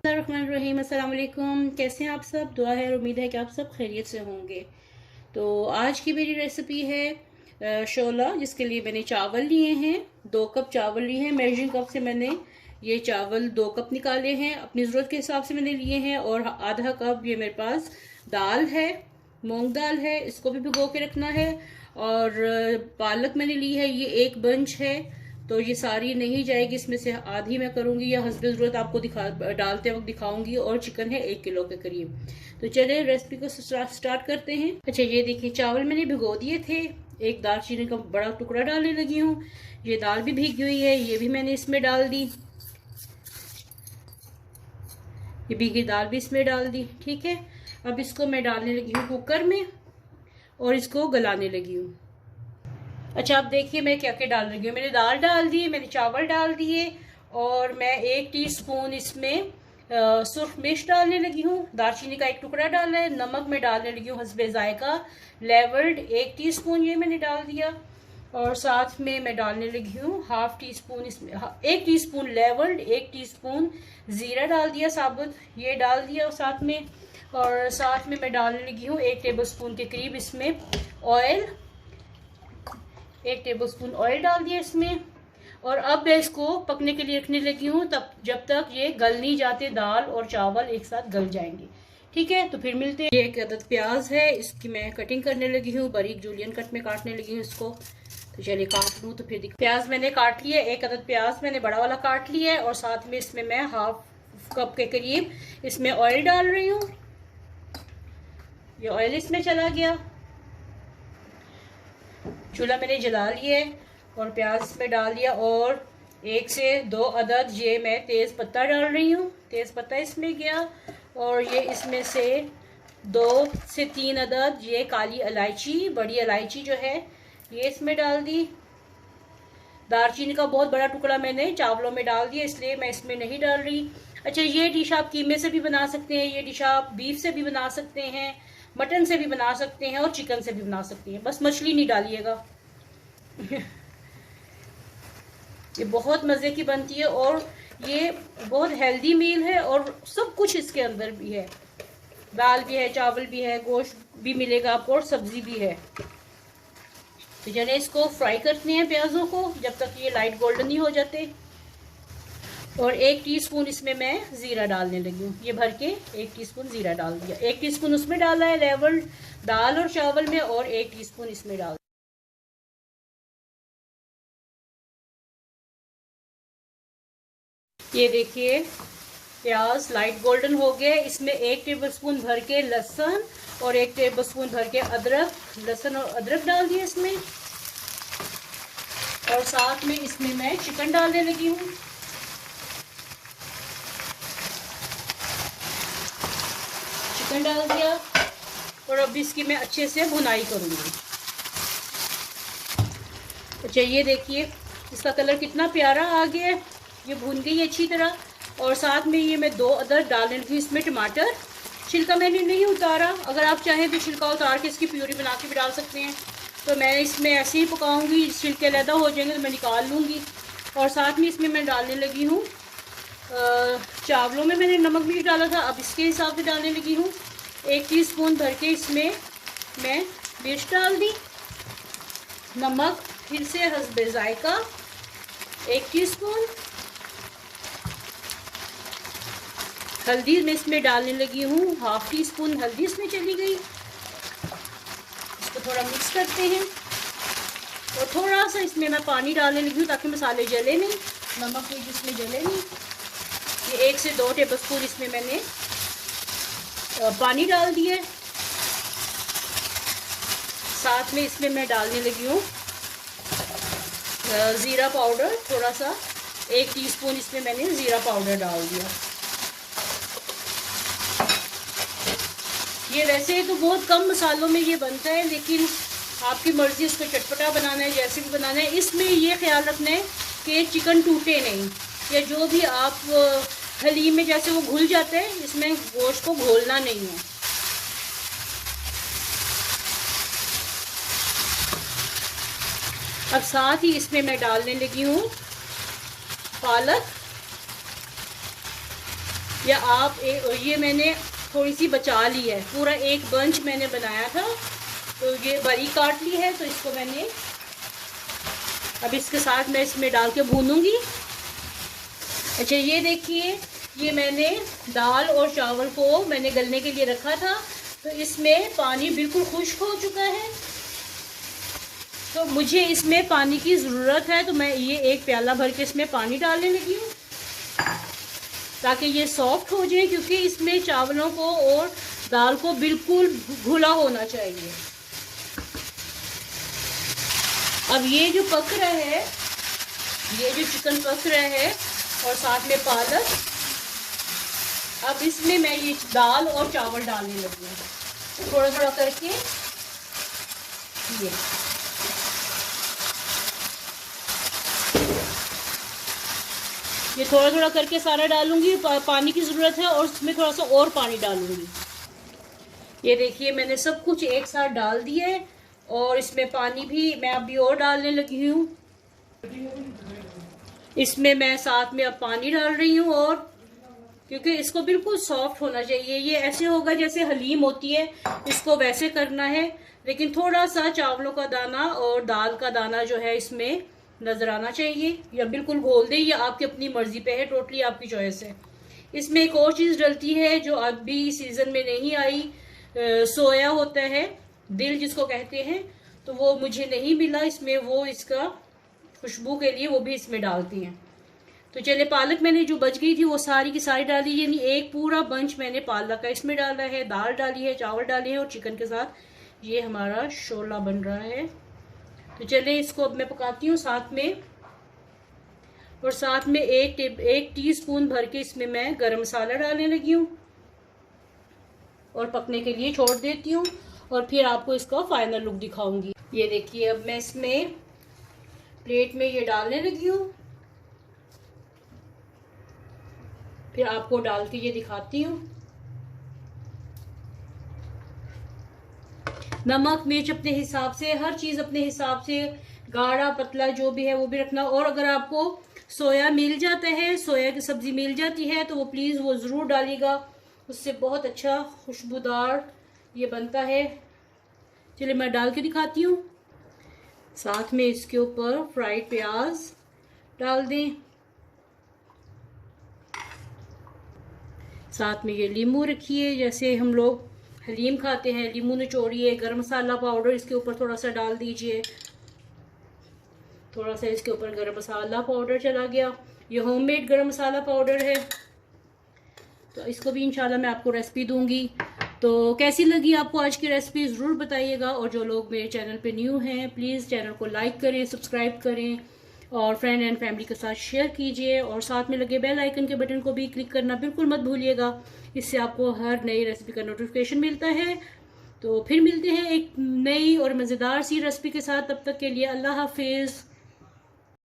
रहीम अस्सलाम वालेकुम। कैसे हैं आप सब? दुआ है और उम्मीद है कि आप सब खैरियत से होंगे। तो आज की मेरी रेसिपी है शोला, जिसके लिए मैंने चावल लिए हैं। 2 कप चावल लिए हैं। मेजरिंग कप से मैंने ये चावल 2 कप निकाले हैं, अपनी ज़रूरत के हिसाब से मैंने लिए हैं। और आधा कप ये मेरे पास दाल है, मूंग दाल है, इसको भी भिगो के रखना है। और पालक मैंने ली है, ये 1 बंच है। तो ये सारी नहीं जाएगी, इसमें से आधी मैं करूंगी या हस्ब ज़रूरत आपको डालते वक्त दिखाऊंगी। और चिकन है 1 किलो के करीब। तो चलिए रेसिपी को स्टार्ट करते हैं। अच्छा, ये देखिए चावल मैंने भिगो दिए थे। एक दालचीनी का बड़ा टुकड़ा डालने लगी हूँ। ये दाल भी भीगी हुई है, ये भी मैंने इसमें डाल दी। ये भीगी दाल भी इसमें डाल दी। ठीक है, अब इसको मैं डालने लगी हूँ कुकर में और इसको गलाने लगी हूँ। अच्छा, अब देखिए मैं क्या क्या डाल रही हूँ। मैंने दाल डाल दी, मैंने चावल डाल दिए, और मैं 1 टीस्पून इसमें सुर्ख मिर्च डालने लगी हूँ। दालचीनी का 1 टुकड़ा डाला है। नमक मैं डालने लगी हूँ हस्बे जायका, लेवल्ड 1 टीस्पून ये मैंने डाल दिया। और साथ में मैं डालने लगी हूँ ½ टीस्पून इसमें 1 टीस्पून लेवल्ड, 1 टीस्पून ज़ीरा डाल दिया साबुत, ये डाल दिया साथ में। और साथ में मैं डालने लगी हूँ 1 टेबलस्पून के करीब इसमें ऑयल, 1 टेबलस्पून ऑयल डाल दिया इसमें। और अब मैं इसको पकने के लिए रखने लगी हूँ, तब जब तक ये गल नहीं जाते, दाल और चावल एक साथ गल जाएंगे। ठीक है, तो फिर मिलते हैं। 1 अदद प्याज है, इसकी मैं कटिंग करने लगी हूँ, बारीक जूलियन कट में काटने लगी हूँ इसको। तो चलिए काट लूँ तो फिर प्याज मैंने काट लिया। 1 अदद प्याज मैंने बड़ा वाला काट लिया है। और साथ में इसमें मैं ½ कप के करीब इसमें ऑयल डाल रही हूँ। ये ऑयल इसमें चला गया। चूल्हा मैंने जला लिया है और प्याज इसमें डाल दिया। और 1 से 2 अदद ये मैं तेज़ पत्ता डाल रही हूँ। तेज़ पत्ता इसमें गया। और ये इसमें से 2 से 3 अदद ये काली इलायची, बड़ी इलायची जो है, ये इसमें डाल दी। दालचीनी का बहुत बड़ा टुकड़ा मैंने चावलों में डाल दिया, इसलिए मैं इसमें नहीं डाल रही। अच्छा, ये डिश आप कीमे से भी बना सकते हैं, ये डिश आप बीफ से भी बना सकते हैं, मटन से भी बना सकते हैं और चिकन से भी बना सकते हैं। बस मछली नहीं डालिएगा। ये बहुत मज़े की बनती है और ये बहुत हेल्दी मील है और सब कुछ इसके अंदर भी है। दाल भी है, चावल भी है, गोश्त भी मिलेगा आपको और सब्जी भी है। तो चलिए इसको फ्राई करते हैं प्याज़ों को, जब तक ये लाइट गोल्डन नहीं हो जाते। और 1 टीस्पून इसमें मैं ज़ीरा डालने लगी हूँ। ये भर के 1 टीस्पून ज़ीरा डाल दिया। 1 टीस्पून उसमें डाला है लेवल दाल और चावल में, और 1 टीस्पून इसमें डाल। ये देखिए प्याज लाइट गोल्डन हो गए। इसमें 1 टेबलस्पून भर के लहसुन और 1 टेबलस्पून भर के अदरक, लहसुन और अदरक डाल दिए इसमें। और साथ में इसमें मैं चिकन डालने लगी हूँ। चिकन डाल दिया और अब इसकी मैं अच्छे से भुनाई करूँगी। अच्छा, ये देखिए इसका कलर कितना प्यारा आ गया है। ये भून गई अच्छी तरह। और साथ में ये मैं 2 अदद डालने लगी इसमें टमाटर। छिलका मैंने नहीं उतारा, अगर आप चाहें तो छिलका उतार के इसकी प्यूरी बना के भी डाल सकते हैं। तो मैं इसमें ऐसे ही पकाऊंगी, छिलके अलग हो जाएंगे तो मैं निकाल लूँगी। और साथ में इसमें मैं डालने लगी हूँ, चावलों में मैंने नमक भी डाला था, अब इसके हिसाब से डालने लगी हूँ। 1 टीस्पून भर के इसमें मैं मिर्च डाल दी। नमक फिर से हस्बे जायका 1 टीस्पून। हल्दी मैं इसमें डालने लगी हूँ, ½ टीस्पून हल्दी इसमें चली गई। इसको थोड़ा मिक्स करते हैं। और थोड़ा सा इसमें मैं पानी डालने लगी हूँ ताकि मसाले जले नहीं, नमक भी जिसमें जले नहीं। ये 1 से 2 टेबलस्पून इसमें मैंने पानी डाल दिया। साथ में इसमें मैं डालने लगी हूँ ज़ीरा पाउडर, थोड़ा सा 1 टीस्पून इसमें मैंने ज़ीरा पाउडर डाल दिया। ये वैसे तो बहुत कम मसालों में ये बनता है, लेकिन आपकी मर्ज़ी इसको चटपटा बनाना है, जैसे भी बनाना है। इसमें ये ख्याल रखना है कि चिकन टूटे नहीं, या जो भी आप हलीम में जैसे वो घुल जाता है, इसमें गोश्त को घोलना नहीं है। अब साथ ही इसमें मैं डालने लगी हूँ पालक। या आप ये मैंने थोड़ी सी बचा ली है, पूरा एक बंच मैंने बनाया था तो ये बारीक काट ली है। तो इसको मैंने अब इसके साथ मैं इसमें डाल के भूनूंगी। अच्छा ये देखिए, ये मैंने दाल और चावल को मैंने गलने के लिए रखा था, तो इसमें पानी बिल्कुल खुश्क हो चुका है। तो मुझे इसमें पानी की ज़रूरत है, तो मैं ये एक प्याला भर के इसमें पानी डालने लगी हूँ ताकि ये सॉफ्ट हो जाए, क्योंकि इसमें चावलों को और दाल को बिल्कुल घुला होना चाहिए। अब ये जो पक रहा है, ये जो चिकन पक रहा है और साथ में पालक, अब इसमें मैं ये दाल और चावल डालने लगी हूँ थोड़ा थोड़ा करके। ये थोड़ा थोड़ा करके सारा डालूंगी। पानी की ज़रूरत है और इसमें थोड़ा सा और पानी डालूंगी। ये देखिए मैंने सब कुछ एक साथ डाल दिया है और इसमें पानी भी मैं अभी और डालने लगी हूँ। इसमें मैं साथ में अब पानी डाल रही हूँ, और क्योंकि इसको बिल्कुल सॉफ्ट होना चाहिए। ये ऐसे होगा जैसे हलीम होती है, इसको वैसे करना है, लेकिन थोड़ा सा चावलों का दाना और दाल का दाना जो है इसमें नज़र आना चाहिए। या बिल्कुल घोल दें, या आपकी अपनी मर्जी पे है, टोटली आपकी चॉइस है। इसमें एक और चीज़ डलती है जो अभी सीज़न में नहीं आई, सोया होता है, दिल जिसको कहते हैं, तो वो मुझे नहीं मिला इसमें। वो इसका खुशबू के लिए वो भी इसमें डालती हैं। तो चले, पालक मैंने जो बच गई थी वो सारी की सारी डाली, यानी एक पूरा बंच मैंने पालक का इसमें डाला है, दाल डाली है, चावल डाले हैं, और चिकन के साथ ये हमारा शोला बन रहा है। तो चले इसको अब मैं पकाती हूँ साथ में, और साथ में एक टीस्पून भर के इसमें मैं गरम मसाला डालने लगी हूँ और पकने के लिए छोड़ देती हूँ, और फिर आपको इसका फाइनल लुक दिखाऊंगी। ये देखिए अब मैं इसमें प्लेट में ये डालने लगी हूँ, फिर आपको डाल के ये दिखाती हूँ। नमक मिर्च अपने हिसाब से, हर चीज़ अपने हिसाब से, गाढ़ा पतला जो भी है वो भी रखना। और अगर आपको सोया मिल जाता है, सोया की सब्ज़ी मिल जाती है, तो वो प्लीज़ वो ज़रूर डालिएगा, उससे बहुत अच्छा खुशबूदार ये बनता है। चलिए मैं डाल के दिखाती हूँ। साथ में इसके ऊपर फ्राइड प्याज डाल दें, साथ में ये लींबू रखिए, जैसे हम लोग हलीम खाते हैं, लींबू निचोड़िए। गरम मसाला पाउडर इसके ऊपर थोड़ा सा डाल दीजिए, थोड़ा सा इसके ऊपर गरम मसाला पाउडर चला गया। ये होममेड गरम मसाला पाउडर है, तो इसको भी इंशाल्लाह मैं आपको रेसिपी दूंगी। तो कैसी लगी आपको आज की रेसिपी ज़रूर बताइएगा, और जो लोग मेरे चैनल पे न्यू हैं प्लीज़ चैनल को लाइक करें, सब्सक्राइब करें, और फ्रेंड एंड फैमिली के साथ शेयर कीजिए, और साथ में लगे बेल आइकन के बटन को भी क्लिक करना बिल्कुल मत भूलिएगा, इससे आपको हर नई रेसिपी का नोटिफिकेशन मिलता है। तो फिर मिलते हैं एक नई और मज़ेदार सी रेसिपी के साथ, तब तक के लिए अल्लाह हाफिज़।